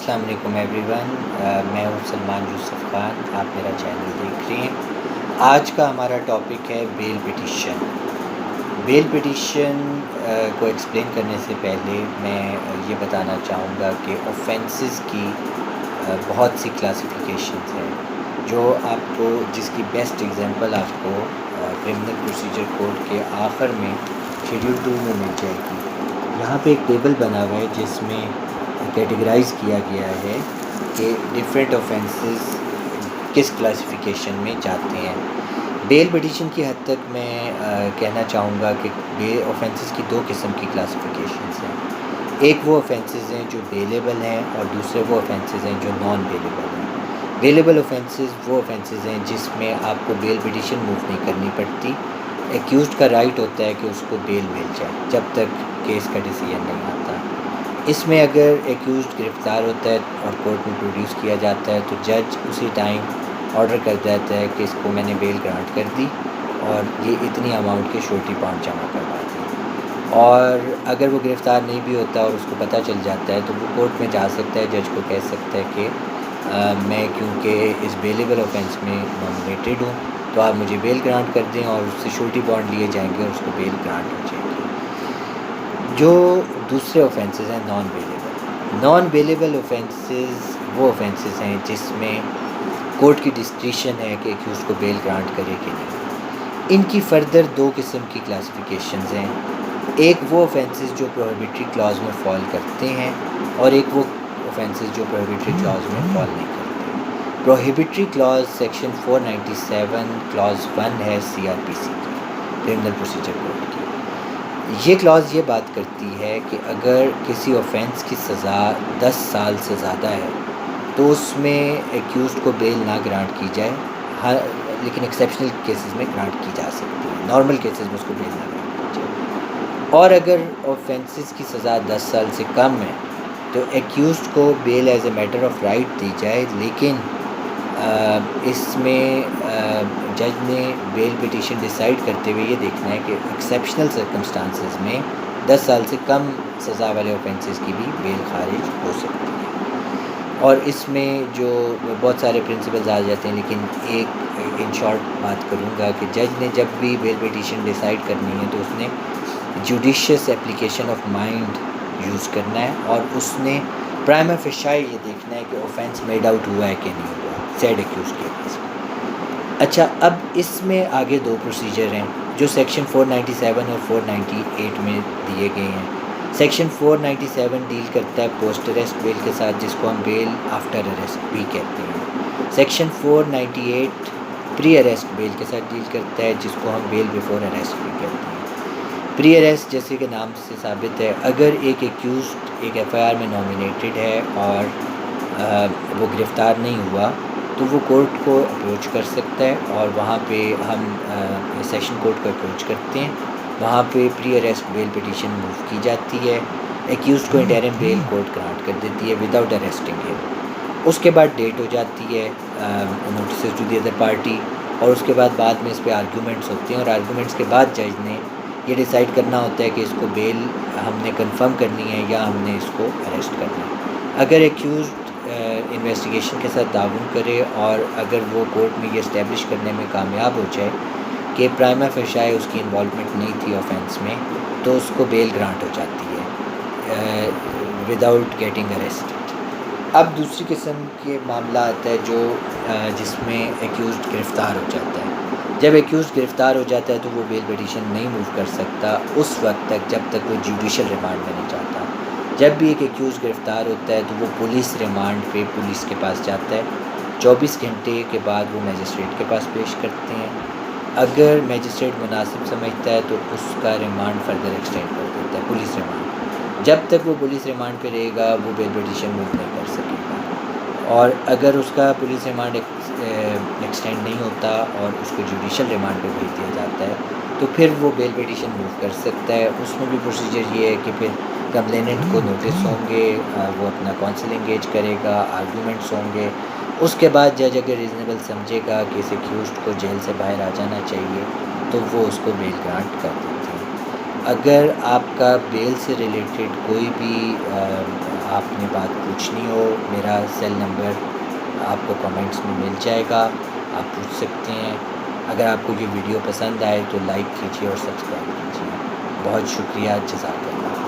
السلام علیکم every one, میں ہوں سلمان یوسف خان، آپ میرا چینل دیکھ رہے ہیں۔ آج کا ہمارا ٹاپک ہے بیل پٹیشن۔ بیل پٹیشن کو ایکسپلین کرنے سے پہلے میں یہ بتانا چاہوں گا کہ اوفینسز کی بہت سی کلاسیفیکیشنز ہیں، جو آپ کو جس کی بیسٹ ایگزامپل آپ کو کرمنل پروسیجر کوڈ کے آخر میں شیڈول 2 میں مل جائے گی۔ یہاں پہ ایک ٹیبل بنا ہوا ہے جس میں کیٹیگرائز کیا گیا ہے کہ ڈفرینٹ اوفینسز کس کلاسیفیکیشن میں جاتے ہیں۔ بیل پٹیشن کی حد تک میں کہنا چاہوں گا کہ اوفینسز کی 2 قسم کی کلاسیفیکیشنز ہیں۔ ایک وہ اوفینسز ہیں جو بیلیبل ہیں، اور دوسرے وہ اوفینسز ہیں جو نان بیلیبل ہیں۔ بیلیبل اوفینسز وہ اوفینسز ہیں جس میں آپ کو بیل پٹیشن موو نہیں کرنی پڑتی۔ ایکیوزڈ کا رائٹ ہوتا ہے کہ اس کو بیل مل جائے جب تک کیس کا ڈیسیژن نہیں آتا۔ اس میں اگر ایکیوزڈ گرفتار ہوتا ہے اور کورٹ میں پروڈیوس کیا جاتا ہے تو جج اسی ٹائم آرڈر کر دیتا ہے کہ اس کو میں نے بیل گرانٹ کر دی اور یہ اتنی اماؤنٹ کے شورٹی بانڈ جمع کروا دی۔ اور اگر وہ گرفتار نہیں بھی ہوتا اور اس کو پتہ چل جاتا ہے تو وہ کورٹ میں جا سکتا ہے، جج کو کہہ سکتا ہے کہ میں کیونکہ اس بیلیبل اوفینس میں نامینیٹڈ ہوں تو آپ مجھے بیل گرانٹ کر دیں، اور اس سے شورٹی بانڈ لیے جائیں گے اور اس کو بیل گرانٹ ہو جائے گی۔ جو دوسرے اوفینسز ہیں نان بیلیبل اوفینسز وہ اوفینسز ہیں جس میں کورٹ کی ڈسکریشن ہے کہ ایکیوزڈ کو بیل گرانٹ کرے کہ نہیں۔ ان کی فردر 2 قسم کی کلاسیفیکیشنز ہیں۔ ایک وہ اوفینسز جو پروہیبیٹری کلاز میں فال کرتے ہیں، اور ایک وہ اوفینسز جو پروہیبیٹری کلاز میں فال نہیں کرتے۔ پروہیبیٹری کلاز سیکشن 497 کلاز 1 ہے CRPC کی، کرمنل پروسیجر کوڈ کی۔ یہ کلاز یہ بات کرتی ہے کہ اگر کسی اوفینس کی سزا 10 سال سے زیادہ ہے تو اس میں ایکیوزڈ کو بیل نہ گرانٹ کی جائے، لیکن ایکسیپشنل کیسز میں گرانٹ کی جا سکتی ہے، نارمل کیسز میں اس کو بیل نہ گرانٹ کی جائے۔ اور اگر اوفینسز کی سزا 10 سال سے کم ہے تو ایکیوزڈ کو bail as a matter of right دی جائے، لیکن اس میں جج نے بیل پٹیشن ڈیسائیڈ کرتے ہوئے یہ دیکھنا ہے کہ ایکسیپشنل سرکمسٹانسز میں 10 سال سے کم سزا والے اوفینسز کی بھی بیل خارج ہو سکتی ہے۔ اور اس میں جو بہت سارے پرنسپلز آ جاتے ہیں، لیکن ایک ان شارٹ بات کروں گا کہ جج نے جب بھی بیل پٹیشن ڈیسائیڈ کرنی ہے تو اس نے judicious application of mind use کرنا ہے، اور اس نے پرائما فیشائی یہ دیکھنا ہے کہ اوفینس میڈ آؤٹ ہوا ہے کہ نہیں ہوا سیڈ ایکیوز کے کیس میں۔ اچھا، اب اس میں آگے 2 پروسیجر ہیں جو سیکشن 497 اور 498 میں دیے گئے ہیں۔ سیکشن 497 ڈیل کرتا ہے پوسٹ اریسٹ بیل کے ساتھ، جس کو ہم بیل آفٹر اریسٹ بھی کہتے ہیں۔ سیکشن 498 پری اریسٹ بیل کے ساتھ ڈیل کرتا ہے، جس کو ہم بیل بیفور اریسٹ بھی کہتے ہیں۔ پری اریسٹ جیسے کہ نام سے ثابت ہے، اگر ایک ایکیوزڈ ایک FIR میں نامینیٹڈ ہے اور وہ گرفتار نہیں ہوا تو وہ کورٹ کو اپروچ کر سکتا ہے، اور وہاں پہ ہم سیشن کورٹ کو اپروچ کرتے ہیں، وہاں پہ پری اریسٹ بیل پٹیشن موو کی جاتی ہے، ایکیوزڈ کو انٹرم بیل کورٹ گرانٹ کر دیتی ہے وداؤٹ اریسٹنگ ہم۔ اس کے بعد ڈیٹ ہو جاتی ہے notices to the other party, اور اس کے بعد میں اس پہ آرگیومنٹس ہوتے ہیں، اور آرگیومنٹس کے بعد جج نے یہ ڈیسائیڈ کرنا ہوتا ہے کہ اس کو بیل ہم نے کنفرم کرنی ہے یا ہم نے اس کو اریسٹ کرنا ہے۔ اگر ایکیوزڈ انویسٹیگیشن کے ساتھ تعاون کرے اور اگر وہ کورٹ میں یہ اسٹیبلش کرنے میں کامیاب ہو جائے کہ پرائما فیشائی اس کی انوالومنٹ نہیں تھی اوفینس میں، تو اس کو بیل گرانٹ ہو جاتی ہے وداؤٹ گیٹنگ اریسٹڈ۔ اب دوسری قسم کے معاملہ آتا ہے جو جس میں ایکیوزڈ گرفتار ہو جاتا ہے۔ جب ایکیوزڈ گرفتار ہو جاتا ہے تو وہ بیل پٹیشن نہیں موو کر سکتا اس وقت تک جب تک وہ جوڈیشل ریمانڈ میں نہیں جاتا۔ جب بھی ایک ایکیوز گرفتار ہوتا ہے تو وہ پولیس ریمانڈ پہ پولیس کے پاس جاتا ہے، 24 گھنٹے کے بعد وہ میجسٹریٹ کے پاس پیش کرتے ہیں۔ اگر میجسٹریٹ مناسب سمجھتا ہے تو اس کا ریمانڈ فردر ایکسٹینڈ کر دیتا ہے، پولیس ریمانڈ۔ جب تک وہ پولیس ریمانڈ پہ رہے گا وہ بیل پٹیشن موو نہیں کر سکے گا، اور اگر اس کا پولیس ریمانڈ ایکسٹینڈ نہیں ہوتا اور اس کو جوڈیشل ریمانڈ پہ بھیج دیا جاتا ہے تو پھر وہ بیل پٹیشن موو کر سکتا ہے۔ اس میں بھی پروسیجر یہ ہے کہ پھر کمپلیننٹ کو نوٹس ہوں گے، وہ اپنا کونسل انگیج کرے گا، آرگیومنٹس ہوں گے۔ اس کے بعد جج اگر ریزنیبل سمجھے گا کہ اس ایکیوزڈ کو جیل سے باہر آ جانا چاہیے تو وہ اس کو بیل گرانٹ کر دیتے ہیں۔ اگر آپ کا بیل سے ریلیٹڈ کوئی بھی آپ نے بات پوچھنی ہو، میرا سیل نمبر آپ کو کمنٹس میں مل جائے گا، آپ پوچھ سکتے ہیں۔ اگر آپ کو یہ ویڈیو پسند آئے تو لائک کیجیے اور سبسکرائب کیجیے۔ بہت شکریہ، جزاک اللہ۔